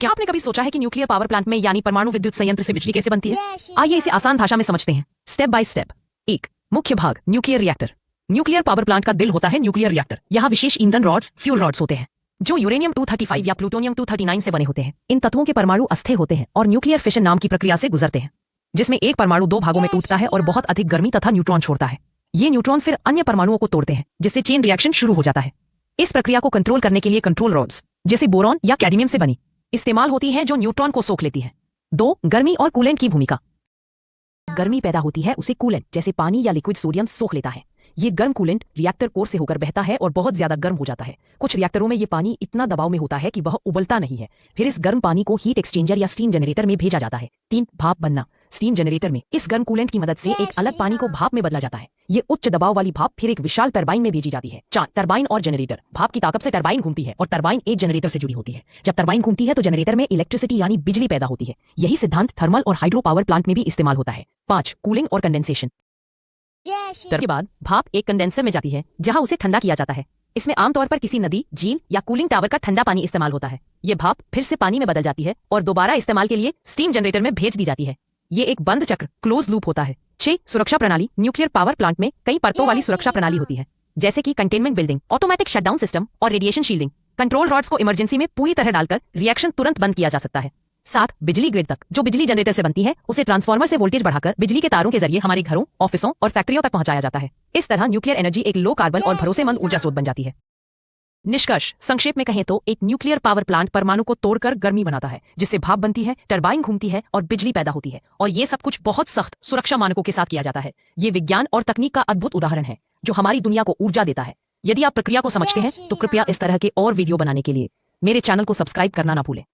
क्या आपने कभी सोचा है कि न्यूक्लियर पावर प्लांट में यानी परमाणु विद्युत संयंत्र से बिजली कैसे बनती है? आइए इसे आसान भाषा में समझते हैं, स्टेप बाय स्टेप। एक, मुख्य भाग nuclear reactor. Nuclear power plant का दिल होता है न्यूक्लियर रिएक्टर। यहाँ विशेष ईंधन रॉड्स, फ्यूल रॉड्स होते हैं जो यूरेनियम 235 या प्लूटोनियम 239 से बने होते हैं। इन तत्वों के परमाणु अस्थिर होते हैं और न्यूक्लियर फिशन नाम की प्रक्रिया से गुजरते हैं, जिसमें एक परमाणु दो भागों में टूटता है और बहुत अधिक गर्मी तथा न्यूट्रॉन छोड़ता है। ये न्यूट्रॉन फिर अन्य परमाणुओं को तोड़ते हैं, जिससे चेन रिएक्शन शुरू हो जाता है। इस प्रक्रिया को कंट्रोल करने के लिए कंट्रोल रॉड्स, जैसे बोरॉन या कैडमियम से बनी, इस्तेमाल होती है जो न्यूट्रॉन को सोख लेती है। दो, गर्मी और कूलेंट की भूमिका। गर्मी पैदा होती है, उसे कूलेंट जैसे पानी या लिक्विड सोडियम सोख लेता है। ये गर्म कूलेंट रिएक्टर कोर से होकर बहता है और बहुत ज्यादा गर्म हो जाता है। कुछ रिएक्टरों में ये पानी इतना दबाव में होता है कि वह उबलता नहीं है। फिर इस गर्म पानी को हीट एक्सचेंजर या स्टीम जनरेटर में भेजा जाता है। तीन, भाप बनना। स्टीम जनरेटर में इस गर्म कूलेंट की मदद से एक अलग पानी को भाप में बदला जाता है। ये उच्च दबाव वाली भाप फिर एक विशाल टरबाइन में भेजी जाती है। चार, टरबाइन और जनरेटर। भाप की ताकत से टरबाइन घूमती है और टरबाइन एक जनरेटर से जुड़ी होती है। जब टरबाइन घूमती है तो जनरेटर में इलेक्ट्रिसिटी यानी बिजली पैदा होती है। यही सिद्धांत थर्मल और हाइड्रो पावर प्लांट में भी इस्तेमाल होता है। पांच, कूलिंग और कंडेंसेशन। के बाद भाप एक कंडेंसर में जाती है जहां उसे ठंडा किया जाता है। इसमें आमतौर पर किसी नदी, झील या कूलिंग टावर का ठंडा पानी इस्तेमाल होता है। ये भाप फिर से पानी में बदल जाती है और दोबारा इस्तेमाल के लिए स्टीम जनरेटर में भेज दी जाती है। ये एक बंद चक्र, क्लोज लूप होता है। 6, सुरक्षा प्रणाली। न्यूक्लियर पावर प्लांट में कई परतों वाली सुरक्षा प्रणाली होती है, जैसे कि containment building, automatic shutdown system और रेडिएशन शील्डिंग। कंट्रोल रॉड्स को इमरजेंसी में पूरी तरह डालकर रिएक्शन तुरंत बंद किया जा सकता है। 7, बिजली ग्रिड तक। जो बिजली जनरेटर से बनती है उसे ट्रांसफार्मर से वोल्टेज बढ़ाकर बिजली के तारों के जरिए हमारे घरों, ऑफिसों और फैक्ट्रियों तक पहुंचाया जाता है। इस तरह न्यूक्लियर एनर्जी एक लो कार्बन और भरोसेमंद ऊर्जा स्रोत बन जाती है। निष्कर्ष, संक्षेप में कहें तो एक न्यूक्लियर पावर प्लांट परमाणु को तोड़कर गर्मी बनाता है, जिससे भाप बनती है, टरबाइन घूमती है और बिजली पैदा होती है। और ये सब कुछ बहुत सख्त सुरक्षा मानकों के साथ किया जाता है। ये विज्ञान और तकनीक का अद्भुत उदाहरण है जो हमारी दुनिया को ऊर्जा देता है। यदि आप प्रक्रिया को समझते हैं तो कृपया इस तरह के और वीडियो बनाने के लिए मेरे चैनल को सब्सक्राइब करना ना भूलें।